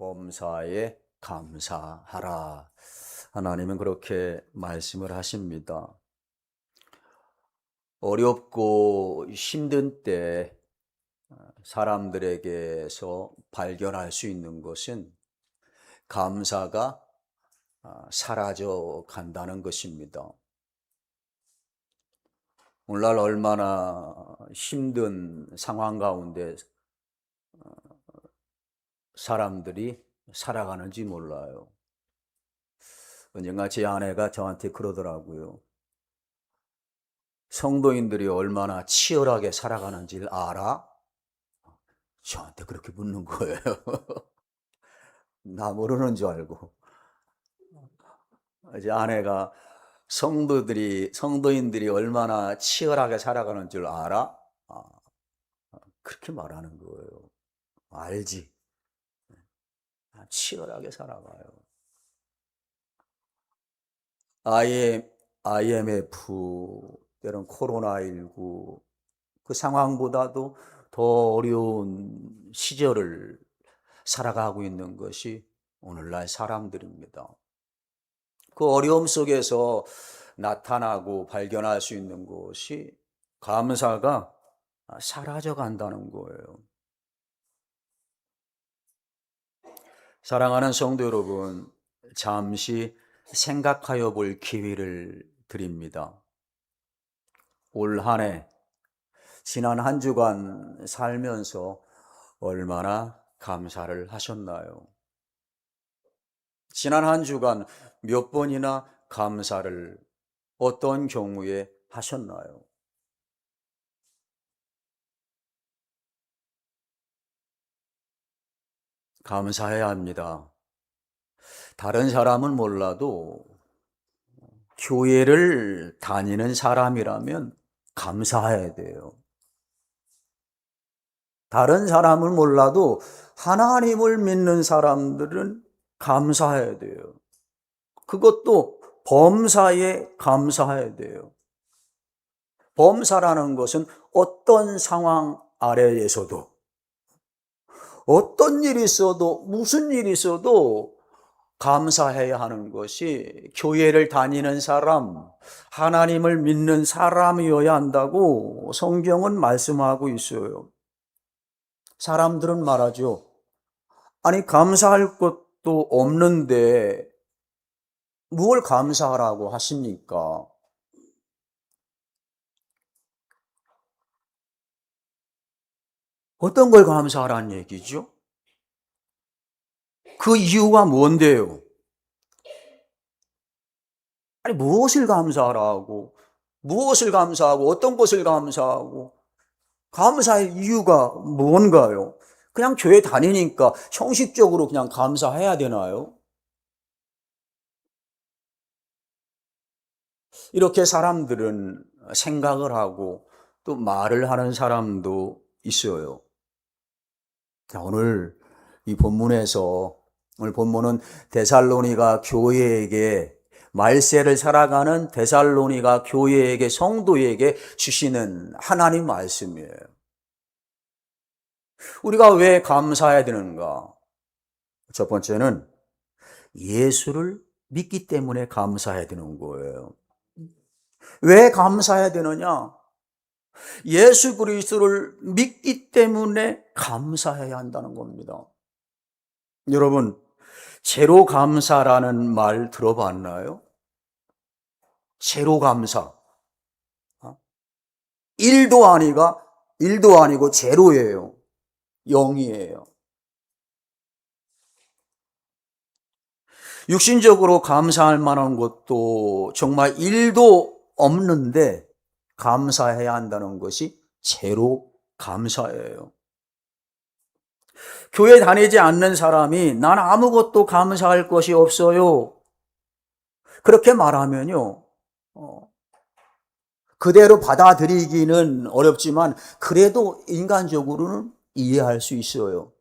범사에 감사하라. 하나님은 그렇게 말씀을 하십니다. 어렵고 힘든 때 사람들에게서 발견할 수 있는 것은 감사가 사라져 간다는 것입니다. 오늘날 얼마나 힘든 상황 가운데 사람들이 살아가는지 몰라요. 언젠가 제 아내가 저한테 그러더라고요. 성도인들이 얼마나 치열하게 살아가는지를 알아? 저한테 그렇게 묻는 거예요. 나 모르는 줄 알고. 이제 아내가 성도인들이 얼마나 치열하게 살아가는 줄 알아? 그렇게 말하는 거예요. 알지. 치열하게 살아가요. IMF, 때론 코로나19, 그 상황보다도 더 어려운 시절을 살아가고 있는 것이 오늘날 사람들입니다. 그 어려움 속에서 나타나고 발견할 수 있는 것이 감사가 사라져 간다는 거예요. 사랑하는 성도 여러분, 잠시 생각하여 볼 기회를 드립니다. 올 한 해, 지난 한 주간 살면서 얼마나 감사를 하셨나요? 지난 한 주간 몇 번이나 감사를 어떤 경우에 하셨나요? 감사해야 합니다. 다른 사람은 몰라도 교회를 다니는 사람이라면 감사해야 돼요. 다른 사람을 몰라도 하나님을 믿는 사람들은 감사해야 돼요. 그것도 범사에 감사해야 돼요. 범사라는 것은 어떤 상황 아래에서도, 어떤 일이 있어도, 무슨 일이 있어도 감사해야 하는 것이 교회를 다니는 사람, 하나님을 믿는 사람이어야 한다고 성경은 말씀하고 있어요. 사람들은 말하죠. 아니, 감사할 것도 없는데 무엇을 감사하라고 하십니까? 어떤 걸 감사하라는 얘기죠? 그 이유가 뭔데요? 아니, 무엇을 감사하라고, 무엇을 감사하고, 어떤 것을 감사하고, 감사할 이유가 뭔가요? 그냥 교회 다니니까 형식적으로 그냥 감사해야 되나요? 이렇게 사람들은 생각을 하고 또 말을 하는 사람도 있어요. 자, 오늘 본문은 데살로니가 교회에게 말세를 살아가는 데살로니가 교회에게 성도에게 주시는 하나님 말씀이에요. 우리가 왜 감사해야 되는가? 첫 번째는 예수를 믿기 때문에 감사해야 되는 거예요. 왜 감사해야 되느냐? 예수 그리스도를 믿기 때문에 감사해야 한다는 겁니다. 여러분, 제로 감사라는 말 들어봤나요? 제로 감사. 1도 아니고 제로예요. 0이에요. 육신적으로 감사할 만한 것도 정말 1도 없는데 감사해야 한다는 것이 제로 감사예요. 교회 다니지 않는 사람이 난 아무것도 감사할 것이 없어요. 그렇게 말하면요, 그대로 받아들이기는 어렵지만 그래도 인간적으로는 이해할 수 있어요.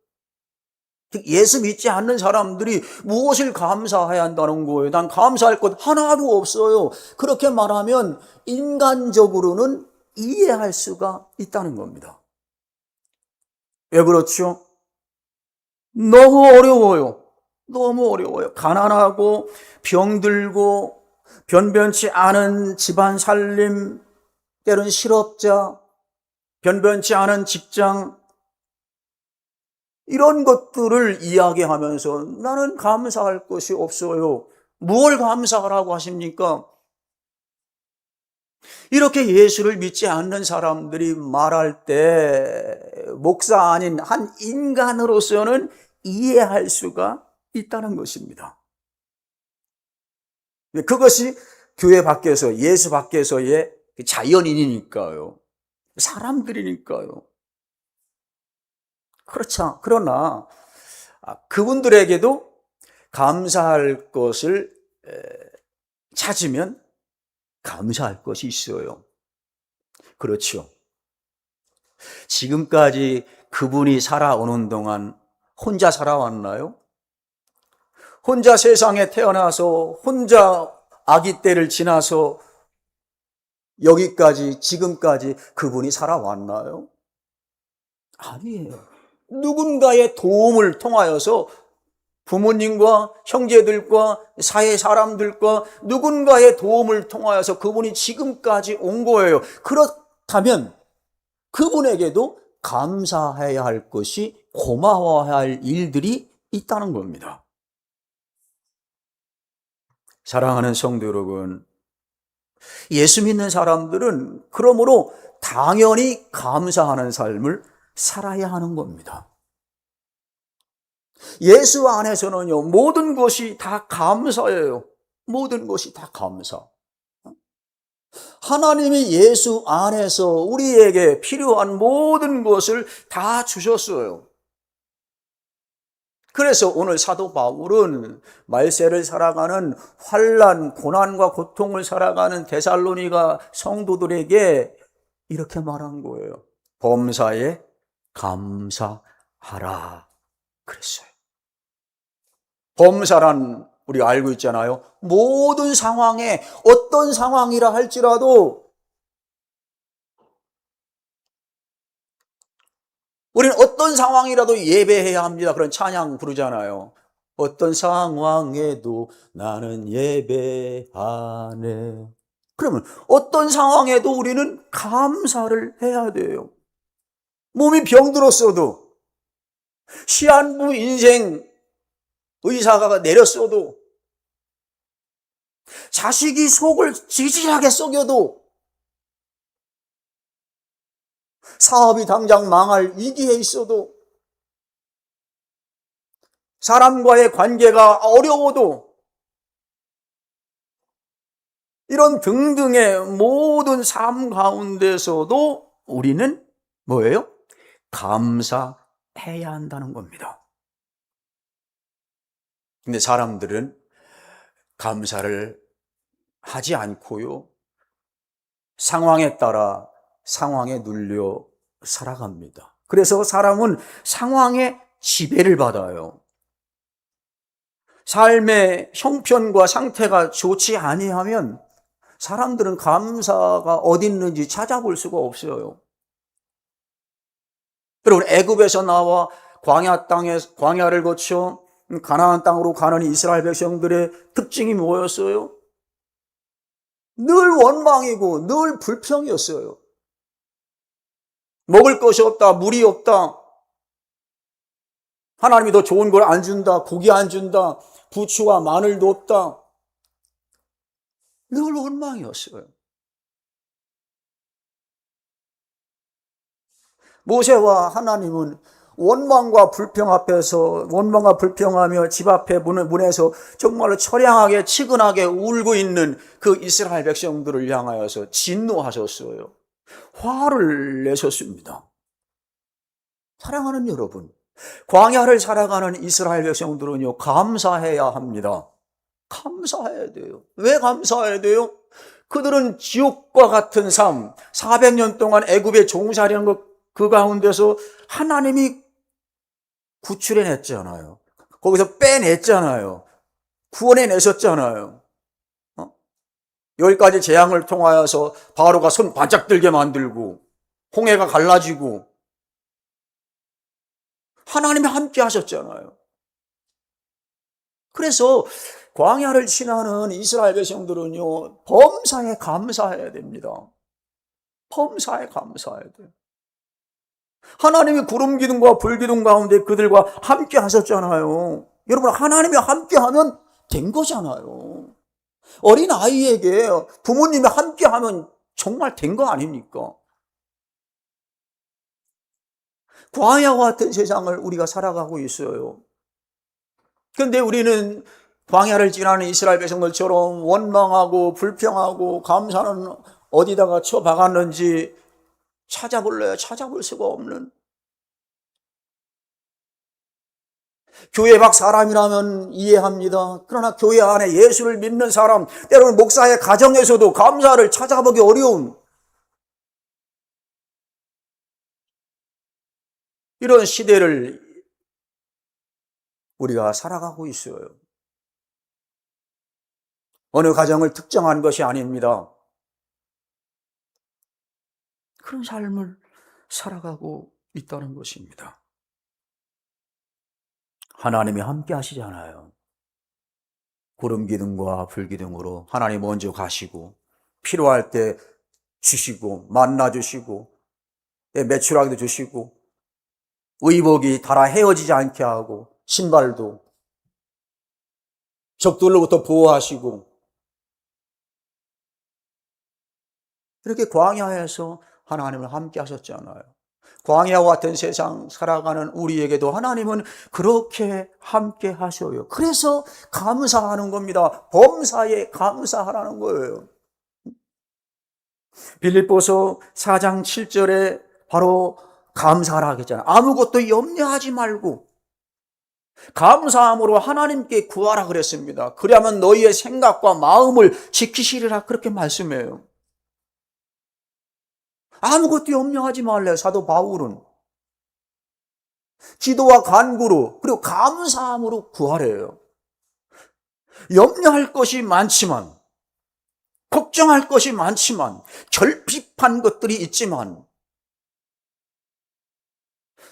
예수 믿지 않는 사람들이 무엇을 감사해야 한다는 거예요? 난 감사할 것 하나도 없어요. 그렇게 말하면 인간적으로는 이해할 수가 있다는 겁니다. 왜 그렇죠? 너무 어려워요. 너무 어려워요. 가난하고 병들고 변변치 않은 집안 살림, 때론 실업자, 변변치 않은 직장, 이런 것들을 이야기하면서 나는 감사할 것이 없어요. 무엇을 감사하라고 하십니까? 이렇게 예수를 믿지 않는 사람들이 말할 때 목사 아닌 한 인간으로서는 이해할 수가 있다는 것입니다. 그것이 교회 밖에서, 예수 밖에서의 자연인이니까요. 사람들이니까요. 그렇죠. 그러나 그분들에게도 감사할 것을 찾으면 감사할 것이 있어요. 그렇죠. 지금까지 그분이 살아오는 동안 혼자 살아왔나요? 혼자 세상에 태어나서 혼자 아기 때를 지나서 여기까지 지금까지 그분이 살아왔나요? 아니에요. 누군가의 도움을 통하여서 부모님과 형제들과 사회 사람들과 누군가의 도움을 통하여서 그분이 지금까지 온 거예요. 그렇다면 그분에게도 감사해야 할 것이, 고마워해야 할 일들이 있다는 겁니다. 사랑하는 성도 여러분, 예수 믿는 사람들은 그러므로 당연히 감사하는 삶을 살아야 하는 겁니다. 예수 안에서는요, 모든 것이 다 감사예요. 모든 것이 다 감사. 하나님이 예수 안에서 우리에게 필요한 모든 것을 다 주셨어요. 그래서 오늘 사도 바울은 말세를 살아가는 환난, 고난과 고통을 살아가는 데살로니가 성도들에게 이렇게 말한 거예요. 범사에 감사하라 그랬어요. 범사란 우리가 알고 있잖아요. 모든 상황에, 어떤 상황이라 할지라도 우리는 어떤 상황이라도 예배해야 합니다. 그런 찬양 부르잖아요. 어떤 상황에도 나는 예배하네. 그러면 어떤 상황에도 우리는 감사를 해야 돼요. 몸이 병들었어도, 시한부 인생 의사가 내렸어도, 자식이 속을 지질하게 썩여도, 사업이 당장 망할 위기에 있어도, 사람과의 관계가 어려워도, 이런 등등의 모든 삶 가운데서도 우리는 뭐예요? 감사해야 한다는 겁니다. 근데 사람들은 감사를 하지 않고요, 상황에 따라 상황에 눌려 살아갑니다. 그래서 사람은 상황에 지배를 받아요. 삶의 형편과 상태가 좋지 아니하면 사람들은 감사가 어디 있는지 찾아볼 수가 없어요. 여러분, 애굽에서 나와 광야를 거쳐 가나안 땅으로 가는 이스라엘 백성들의 특징이 뭐였어요? 늘 원망이고 늘 불평이었어요. 먹을 것이 없다, 물이 없다, 하나님이 더 좋은 걸 안 준다, 고기 안 준다, 부추와 마늘도 없다. 늘 원망이었어요. 모세와 하나님은 원망과 불평 앞에서, 원망과 불평하며 집 앞에 문에서 정말로 처량하게 치근하게 울고 있는 그 이스라엘 백성들을 향하여서 진노하셨어요. 화를 내셨습니다. 사랑하는 여러분, 광야를 살아가는 이스라엘 백성들은요, 감사해야 합니다. 감사해야 돼요. 왜 감사해야 돼요? 그들은 지옥과 같은 삶, 400년 동안 애굽에 종살이한 그 가운데서 하나님이 구출해냈잖아요. 거기서 빼냈잖아요. 구원해내셨잖아요. 10가지 재앙을 통하여서 바로가 손 바짝 들게 만들고, 홍해가 갈라지고, 하나님이 함께 하셨잖아요. 그래서 광야를 지나는 이스라엘 백성들은요, 범사에 감사해야 됩니다. 범사에 감사해야 돼요. 하나님이 구름 기둥과 불 기둥 가운데 그들과 함께 하셨잖아요. 여러분, 하나님이 함께 하면 된 거잖아요. 어린 아이에게 부모님이 함께 하면 정말 된 거 아닙니까? 광야와 같은 세상을 우리가 살아가고 있어요. 그런데 우리는 광야를 지나는 이스라엘 백성들처럼 원망하고 불평하고 감사는 어디다가 쳐박았는지 찾아볼래요? 찾아볼 수가 없는. 교회 밖 사람이라면 이해합니다. 그러나 교회 안에 예수를 믿는 사람, 때로는 목사의 가정에서도 감사를 찾아보기 어려운 이런 시대를 우리가 살아가고 있어요. 어느 가정을 특정한 것이 아닙니다. 그런 삶을 살아가고 있다는 것입니다. 하나님이 함께 하시잖아요. 구름 기둥과 불 기둥으로 하나님 먼저 가시고 필요할 때 주시고 만나 주시고 매출하기도 주시고 의복이 달아 헤어지지 않게 하고 신발도 적들로부터 보호하시고 이렇게 광야에서 하나님을 함께 하셨잖아요. 광야와 같은 세상 살아가는 우리에게도 하나님은 그렇게 함께 하셔요. 그래서 감사하는 겁니다. 범사에 감사하라는 거예요. 빌립보서 4장 7절에 바로 감사하라 했잖아요. 아무것도 염려하지 말고 감사함으로 하나님께 구하라 그랬습니다. 그러면 너희의 생각과 마음을 지키시리라 그렇게 말씀해요. 아무것도 염려하지 말래요. 사도 바울은 기도와 간구로 그리고 감사함으로 구하래요. 염려할 것이 많지만 걱정할 것이 많지만 결핍한 것들이 있지만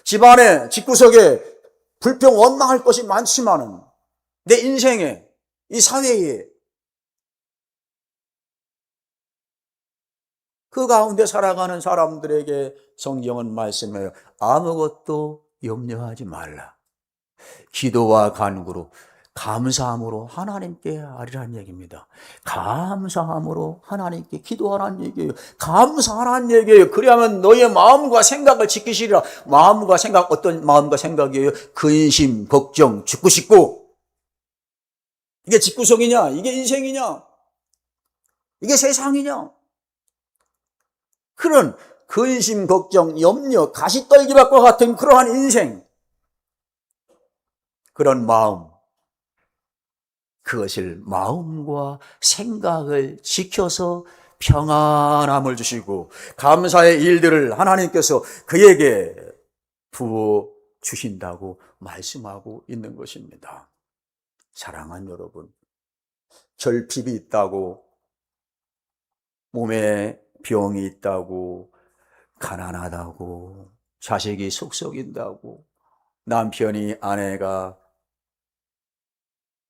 집안에 집구석에 불평 원망할 것이 많지만은 내 인생에 이 사회에 그 가운데 살아가는 사람들에게 성경은 말씀해요. 아무것도 염려하지 말라. 기도와 간구로 감사함으로 하나님께 하리라는 얘기입니다. 감사함으로 하나님께 기도하라는 얘기예요. 감사하라는 얘기예요. 그리하면 너의 마음과 생각을 지키시리라. 마음과 생각, 어떤 마음과 생각이에요? 근심, 걱정, 죽고 싶고. 이게 집구석이냐? 이게 인생이냐? 이게 세상이냐? 그런 근심, 걱정, 염려, 가시떨기밭과 같은 그러한 인생, 그런 마음, 그것을 마음과 생각을 지켜서 평안함을 주시고 감사의 일들을 하나님께서 그에게 부어 주신다고 말씀하고 있는 것입니다. 사랑하는 여러분, 결핍이 있다고, 몸에 병이 있다고, 가난하다고, 자식이 속썩인다고, 남편이 아내가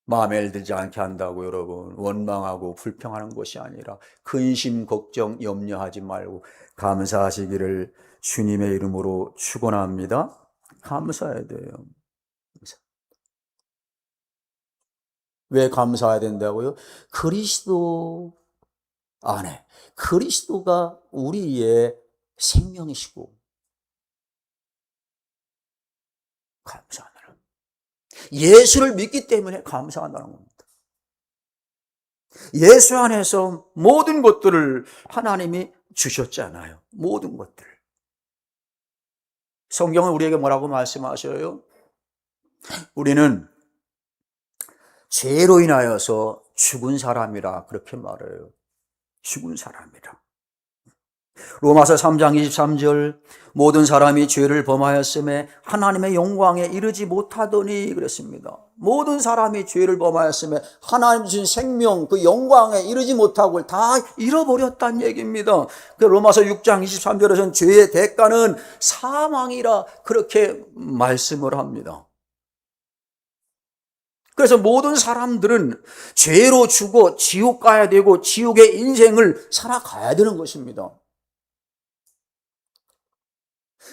마음에 들지 않게 한다고 여러분 원망하고 불평하는 것이 아니라 근심, 걱정, 염려하지 말고 감사하시기를 주님의 이름으로 축원합니다. 감사해야 돼요. 왜 감사해야 된다고요? 그리스도 안에 그리스도가 우리의 생명이시고 감사하는 예수를 믿기 때문에 감사한다는 겁니다. 예수 안에서 모든 것들을 하나님이 주셨잖아요. 모든 것들. 성경은 우리에게 뭐라고 말씀하셔요? 우리는 죄로 인하여서 죽은 사람이라 그렇게 말해요. 죽은 사람이라. 로마서 3장 23절 모든 사람이 죄를 범하였음에 하나님의 영광에 이르지 못하더니 그랬습니다. 모든 사람이 죄를 범하였음에 하나님 주신 생명 그 영광에 이르지 못하고 다 잃어버렸다는 얘기입니다. 그 로마서 6장 23절에서는 죄의 대가는 사망이라 그렇게 말씀을 합니다. 그래서 모든 사람들은 죄로 죽어 지옥 가야 되고 지옥의 인생을 살아가야 되는 것입니다.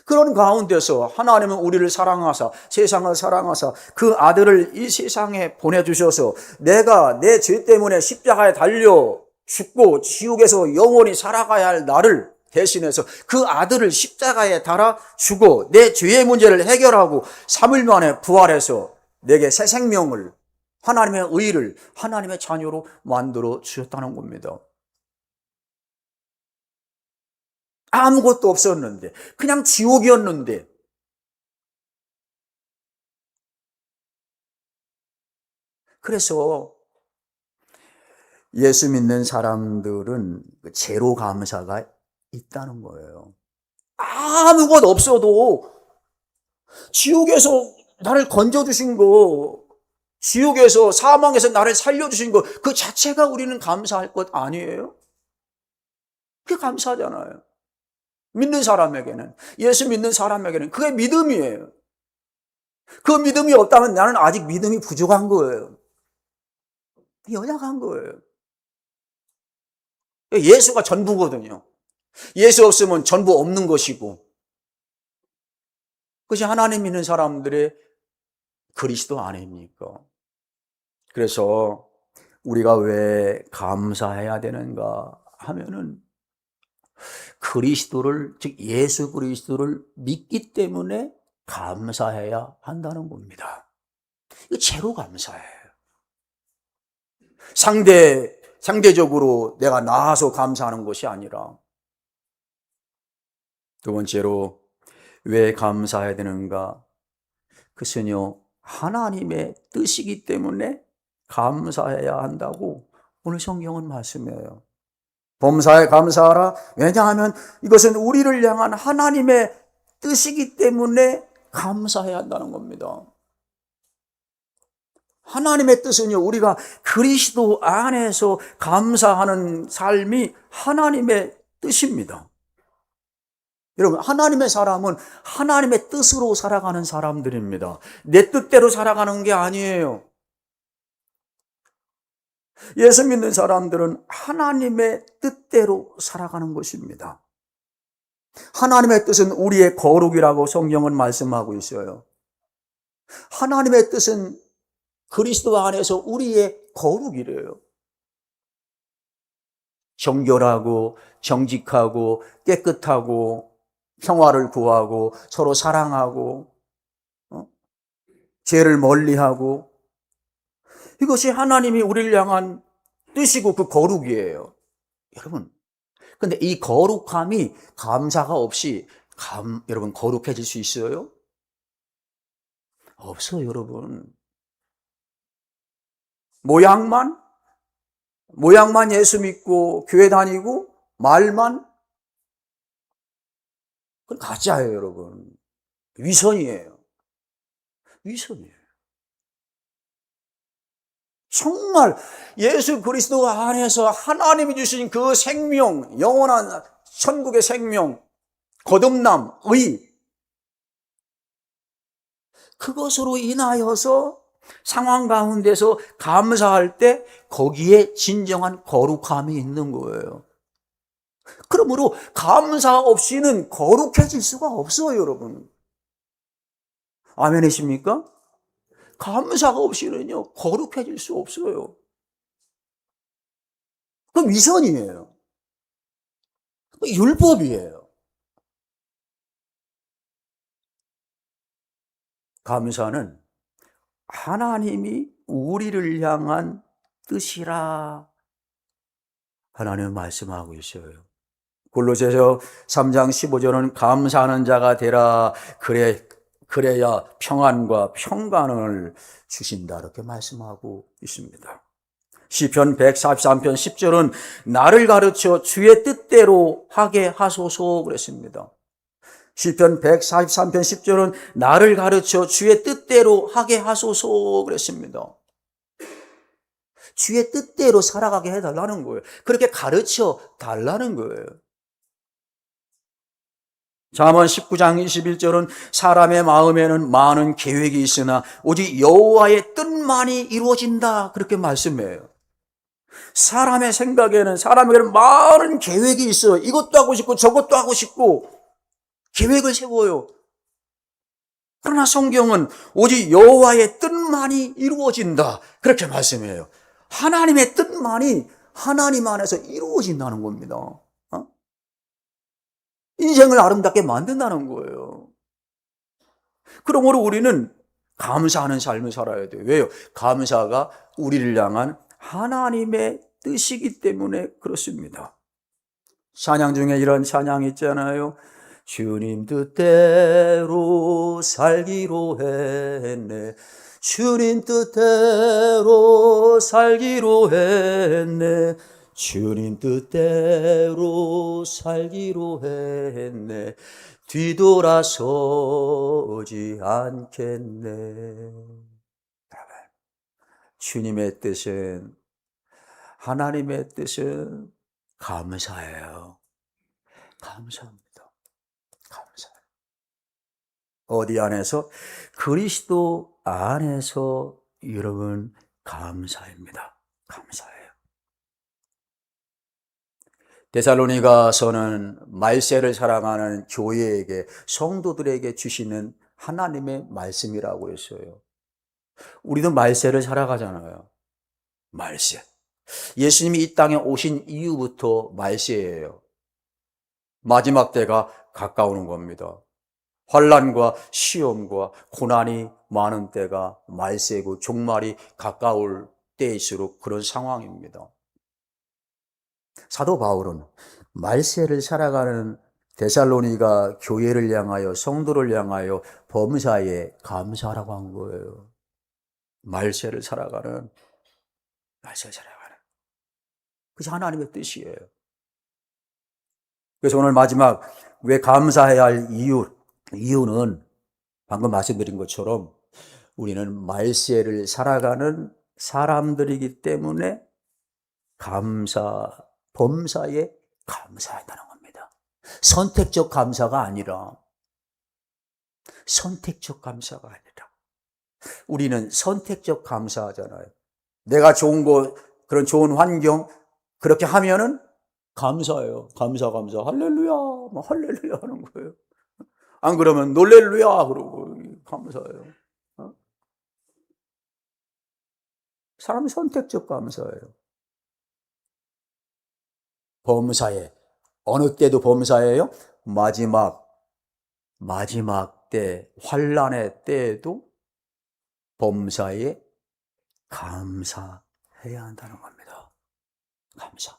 그런 가운데서 하나님은 우리를 사랑하사 세상을 사랑하사 그 아들을 이 세상에 보내주셔서 내가 내 죄 때문에 십자가에 달려 죽고 지옥에서 영원히 살아가야 할 나를 대신해서 그 아들을 십자가에 달아 주고 내 죄의 문제를 해결하고 3일 만에 부활해서 내게 새 생명을 하나님의 의를 하나님의 자녀로 만들어 주셨다는 겁니다. 아무것도 없었는데 그냥 지옥이었는데 그래서 예수 믿는 사람들은 제로 감사가 있다는 거예요. 아무것도 없어도 지옥에서 나를 건져주신 거, 지옥에서 사망에서 나를 살려주신 거 그 자체가 우리는 감사할 것 아니에요? 그게 감사잖아요. 믿는 사람에게는, 예수 믿는 사람에게는 그게 믿음이에요. 그 믿음이 없다면 나는 아직 믿음이 부족한 거예요. 연약한 거예요. 예수가 전부거든요. 예수 없으면 전부 없는 것이고 그것이 하나님 믿는 사람들의 그리스도 아닙니까? 그래서 우리가 왜 감사해야 되는가 하면은 그리스도를, 즉 예수 그리스도를 믿기 때문에 감사해야 한다는 겁니다. 이거 제로 감사해요. 상대적으로 내가 나아서 감사하는 것이 아니라. 두 번째로 왜 감사해야 되는가? 그것은요, 하나님의 뜻이기 때문에 감사해야 한다고 오늘 성경은 말씀해요. 범사에 감사하라. 왜냐하면 이것은 우리를 향한 하나님의 뜻이기 때문에 감사해야 한다는 겁니다. 하나님의 뜻은요, 우리가 그리스도 안에서 감사하는 삶이 하나님의 뜻입니다. 여러분, 하나님의 사람은 하나님의 뜻으로 살아가는 사람들입니다. 내 뜻대로 살아가는 게 아니에요. 예수 믿는 사람들은 하나님의 뜻대로 살아가는 것입니다. 하나님의 뜻은 우리의 거룩이라고 성경은 말씀하고 있어요. 하나님의 뜻은 그리스도 안에서 우리의 거룩이래요. 정결하고 정직하고 깨끗하고 평화를 구하고 서로 사랑하고 죄를 멀리하고 이것이 하나님이 우리를 향한 뜻이고 그 거룩이에요. 여러분, 근데 이 거룩함이 감사가 없이 여러분 거룩해질 수 있어요? 없어요, 여러분. 모양만 예수 믿고 교회 다니고 말만 그건 가짜예요, 여러분. 위선이에요. 위선이에요. 정말 예수 그리스도 안에서 하나님이 주신 그 생명, 영원한 천국의 생명, 거듭남, 의, 그것으로 인하여서 상황 가운데서 감사할 때 거기에 진정한 거룩함이 있는 거예요. 그러므로 감사 없이는 거룩해질 수가 없어요, 여러분. 아멘이십니까? 감사가 없이는요, 거룩해질 수 없어요. 그건 위선이에요. 그건 율법이에요. 감사는 하나님이 우리를 향한 뜻이라 하나님은 말씀하고 있어요. 골로새서 3장 15절은 감사하는 자가 되라. 그래야 평안과 평강을 주신다. 이렇게 말씀하고 있습니다. 시편 143편 10절은 나를 가르쳐 주의 뜻대로 하게 하소서 그랬습니다. 시편 143편 10절은 나를 가르쳐 주의 뜻대로 하게 하소서 그랬습니다. 주의 뜻대로 살아가게 해달라는 거예요. 그렇게 가르쳐 달라는 거예요. 잠언 19장 21절은 사람의 마음에는 많은 계획이 있으나 오직 여호와의 뜻만이 이루어진다 그렇게 말씀해요. 사람의 생각에는 사람에게는 많은 계획이 있어요. 이것도 하고 싶고 저것도 하고 싶고 계획을 세워요. 그러나 성경은 오직 여호와의 뜻만이 이루어진다 그렇게 말씀해요. 하나님의 뜻만이 하나님 안에서 이루어진다는 겁니다. 인생을 아름답게 만든다는 거예요. 그러므로 우리는 감사하는 삶을 살아야 돼요. 왜요? 감사가 우리를 향한 하나님의 뜻이기 때문에 그렇습니다. 찬양 중에 이런 찬양이 있잖아요. 주님 뜻대로 살기로 했네. 주님 뜻대로 살기로 했네. 주님 뜻대로 살기로 했네. 뒤돌아서지 않겠네. 주님의 뜻은, 하나님의 뜻은 감사해요. 감사합니다. 감사해요. 어디 안에서? 그리스도 안에서 여러분 감사입니다. 감사해요. 데살로니가서는 말세를 사랑하는 교회에게, 성도들에게 주시는 하나님의 말씀이라고 했어요. 우리도 말세를 살아가잖아요. 말세. 예수님이 이 땅에 오신 이후부터 말세예요. 마지막 때가 가까우는 겁니다. 환난과 시험과 고난이 많은 때가 말세고 종말이 가까울 때일수록 그런 상황입니다. 사도 바울은 말세를 살아가는 데살로니가 교회를 향하여, 성도를 향하여 범사에 감사하라고 한 거예요. 말세를 살아가는, 그것이 하나님의 뜻이에요. 그래서 오늘 마지막, 왜 감사해야 할 이유는 방금 말씀드린 것처럼 우리는 말세를 살아가는 사람들이기 때문에 범사에 감사한다는 겁니다. 선택적 감사가 아니라, 우리는 선택적 감사하잖아요. 내가 좋은 거, 그런 좋은 환경, 그렇게 하면은 감사해요. 감사. 할렐루야, 할렐루야 하는 거예요. 안 그러면 놀렐루야 그러고 감사해요. 사람이 선택적 감사해요. 범사에, 어느 때도 범사예요? 마지막 때, 환난의 때에도 범사에 감사해야 한다는 겁니다. 감사.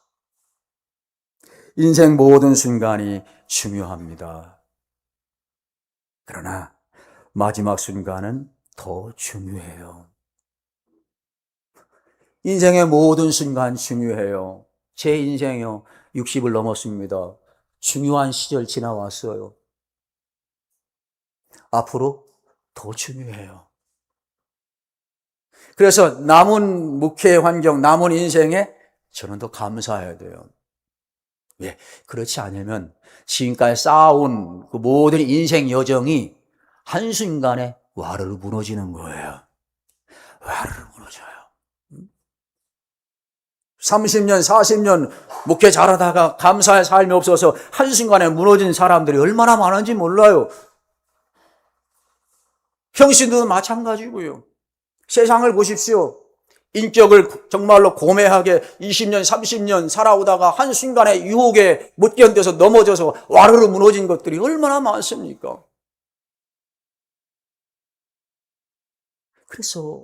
인생 모든 순간이 중요합니다. 그러나 마지막 순간은 더 중요해요. 인생의 모든 순간 중요해요. 제 인생이요, 60을 넘었습니다. 중요한 시절 지나왔어요. 앞으로 더 중요해요. 그래서 남은 목회 환경, 남은 인생에 저는 더 감사해야 돼요. 왜? 그렇지 않으면 지금까지 쌓아온 그 모든 인생 여정이 한순간에 와르르 무너지는 거예요. 와르르 무너져요. 30년, 40년 목회 잘하다가 감사의 삶이 없어서 한순간에 무너진 사람들이 얼마나 많은지 몰라요. 평신도도 마찬가지고요. 세상을 보십시오. 인격을 정말로 고매하게 20년, 30년 살아오다가 한순간에 유혹에 못 견뎌서 넘어져서 와르르 무너진 것들이 얼마나 많습니까? 그래서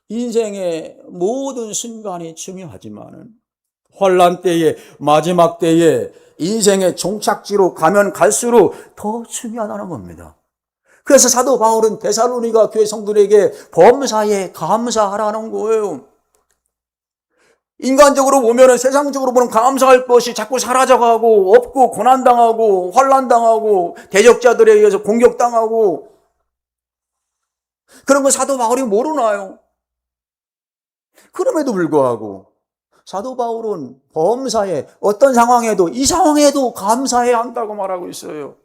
인생의 모든 순간이 중요하지만은 환난 때에, 마지막 때에, 인생의 종착지로 가면 갈수록 더 중요하다는 겁니다. 그래서 사도 바울은 데살로니가 교회 성도들에게 범사에 감사하라는 거예요. 인간적으로 보면은, 세상적으로 보면 감사할 것이 자꾸 사라져가고, 없고, 고난당하고, 환난당하고, 대적자들에 의해서 공격당하고, 그런 거 사도 바울이 모르나요? 그럼에도 불구하고 사도 바울은 범사에, 어떤 상황에도, 이 상황에도 감사해야 한다고 말하고 있어요.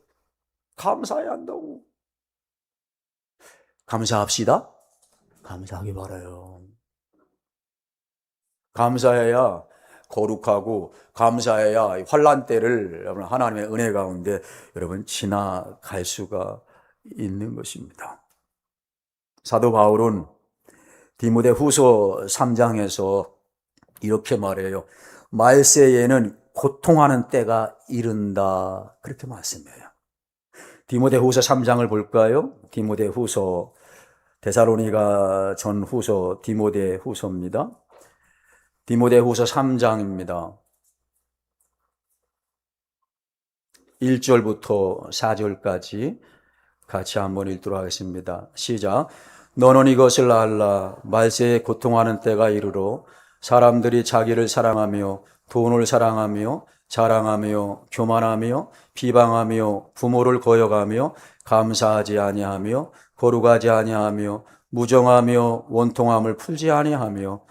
감사해야 한다고. 감사합시다. 감사하기 바라요. 감사해야 거룩하고, 감사해야 환난 때를 여러분 하나님의 은혜 가운데 여러분 지나갈 수가 있는 것입니다. 사도 바울은 디모데후서 3장에서 이렇게 말해요. 말세에는 고통하는 때가 이른다, 그렇게 말씀해요. 디모데후서 3장을 볼까요? 디모데후서, 데살로니가 전후서 디모데후서입니다. 디모데후서 3장입니다. 1절부터 4절까지 같이 한번 읽도록 하겠습니다. 시작. 너는 이것을 알라. 말세에 고통하는 때가 이르러 사람들이 자기를 사랑하며 돈을 사랑하며 자랑하며 교만하며 비방하며 부모를 거역하며 감사하지 아니하며 거룩하지 아니하며 무정하며 원통함을 풀지 아니하며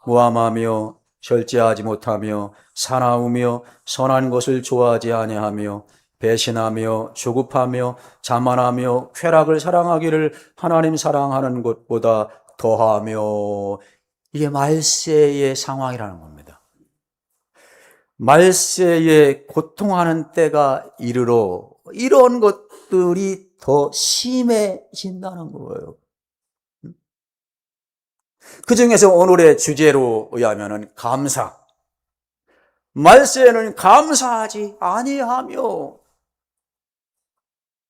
무함하며 절제하지 못하며 사나우며 선한 것을 좋아하지 아니하며 배신하며 조급하며 자만하며 쾌락을 사랑하기를 하나님 사랑하는 것보다 더하며. 이게 말세의 상황이라는 겁니다. 말세에 고통하는 때가 이르러 이런 것들이 더 심해진다는 거예요. 그 중에서 오늘의 주제로 의하면 감사. 말세에는 감사하지 아니하며,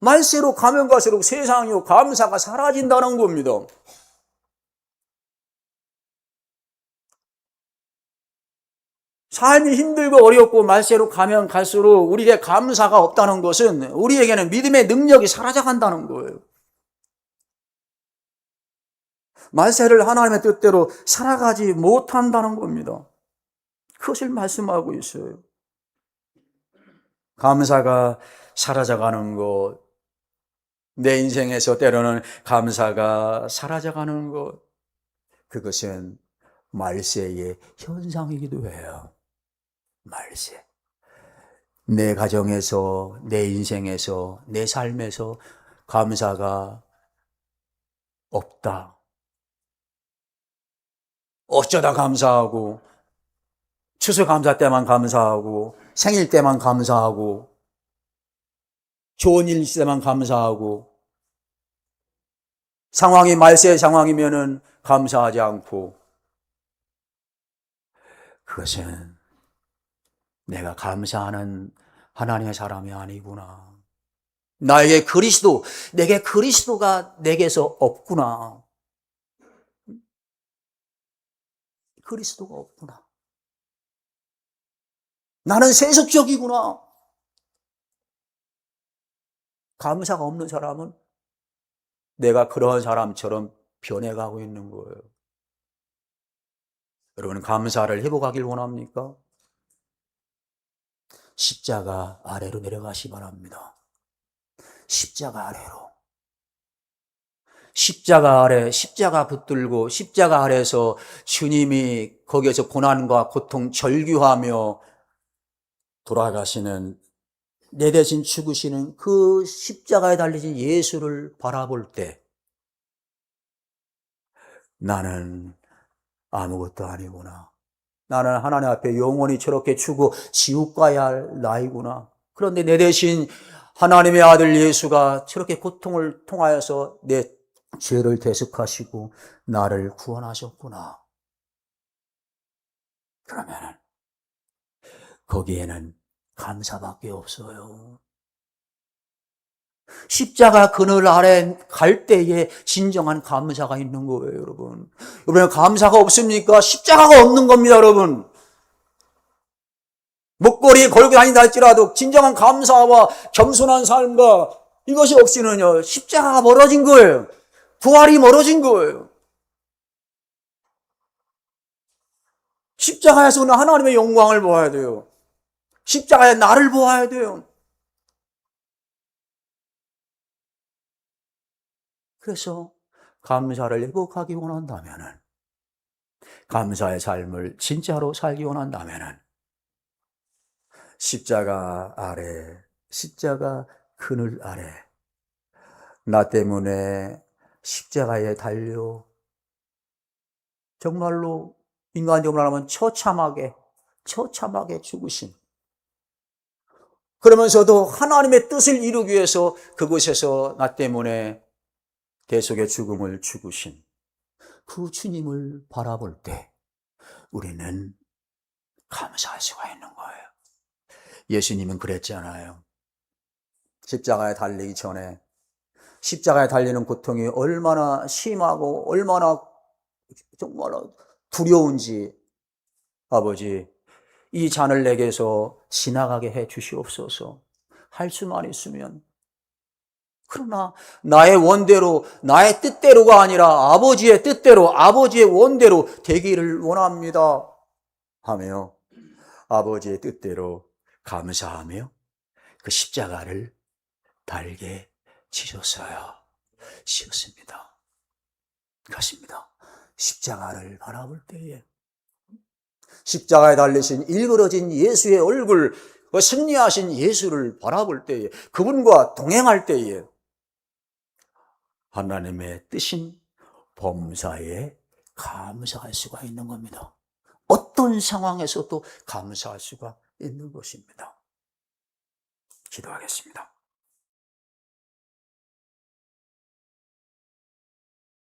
말세로 가면 갈수록 세상이요 감사가 사라진다는 겁니다. 삶이 힘들고 어렵고 말세로 가면 갈수록 우리에게 감사가 없다는 것은 우리에게는 믿음의 능력이 사라져간다는 거예요. 말세를 하나님의 뜻대로 살아가지 못한다는 겁니다. 그것을 말씀하고 있어요. 감사가 사라져가는 것, 내 인생에서 때로는 감사가 사라져가는 것, 그것은 말세의 현상이기도 해요. 말세. 내 가정에서, 내 인생에서, 내 삶에서 감사가 없다. 어쩌다 감사하고, 추수감사 때만 감사하고, 생일 때만 감사하고, 좋은 일 있을 때만 감사하고, 상황이 말세의 상황이면은 감사하지 않고, 그것은 내가 감사하는 하나님의 사람이 아니구나. 나에게 내게 그리스도가 내게서 없구나. 그리스도가 없구나. 나는 세속적이구나. 감사가 없는 사람은 내가 그런 사람처럼 변해가고 있는 거예요. 여러분, 감사를 회복하길 원합니까? 십자가 아래로 내려가시 바랍니다. 십자가 아래로. 십자가 아래, 십자가 붙들고 십자가 아래에서 주님이 거기에서 고난과 고통 절규하며 돌아가시는, 내 대신 죽으시는 그 십자가에 달리신 예수를 바라볼 때 나는 아무것도 아니구나. 나는 하나님 앞에 영원히 저렇게 죽어 지옥 가야 할 나이구나. 그런데 내 대신 하나님의 아들 예수가 저렇게 고통을 통하여서 내 죄를 대속하시고 나를 구원하셨구나. 그러면 거기에는 감사밖에 없어요. 십자가 그늘 아래 갈 때에 진정한 감사가 있는 거예요, 여러분. 여러분, 감사가 없습니까? 십자가가 없는 겁니다, 여러분. 목걸이 걸고 다닌다 할지라도 진정한 감사와 겸손한 삶과 이것이 없이는요, 십자가가 멀어진 거예요. 부활이 멀어진 거예요. 십자가에서는 하나님의 영광을 보아야 돼요. 십자가에 나를 보아야 돼요. 그래서 감사를 회복하기 원한다면은, 감사의 삶을 진짜로 살기 원한다면은, 십자가 아래, 십자가 그늘 아래, 나 때문에 십자가에 달려 정말로 인간적으로 하면 처참하게 죽으신, 그러면서도 하나님의 뜻을 이루기 위해서 그곳에서 나 때문에 대속의 죽음을 죽으신 그 주님을 바라볼 때 우리는 감사할 수가 있는 거예요. 예수님은 그랬잖아요. 십자가에 달리기 전에 십자가에 달리는 고통이 얼마나 심하고 얼마나 정말 두려운지, 아버지, 이 잔을 내게서 지나가게 해 주시옵소서. 할 수만 있으면. 그러나 나의 원대로, 나의 뜻대로가 아니라 아버지의 뜻대로, 아버지의 원대로 되기를 원합니다 하며 아버지의 뜻대로 감사하며 그 십자가를 달게 지셨어요. 지었습니다. 그렇습니다. 십자가를 바라볼 때에, 십자가에 달리신 일그러진 예수의 얼굴, 그 승리하신 예수를 바라볼 때에, 그분과 동행할 때에 하나님의 뜻인 범사에 감사할 수가 있는 겁니다. 어떤 상황에서도 감사할 수가 있는 것입니다. 기도하겠습니다.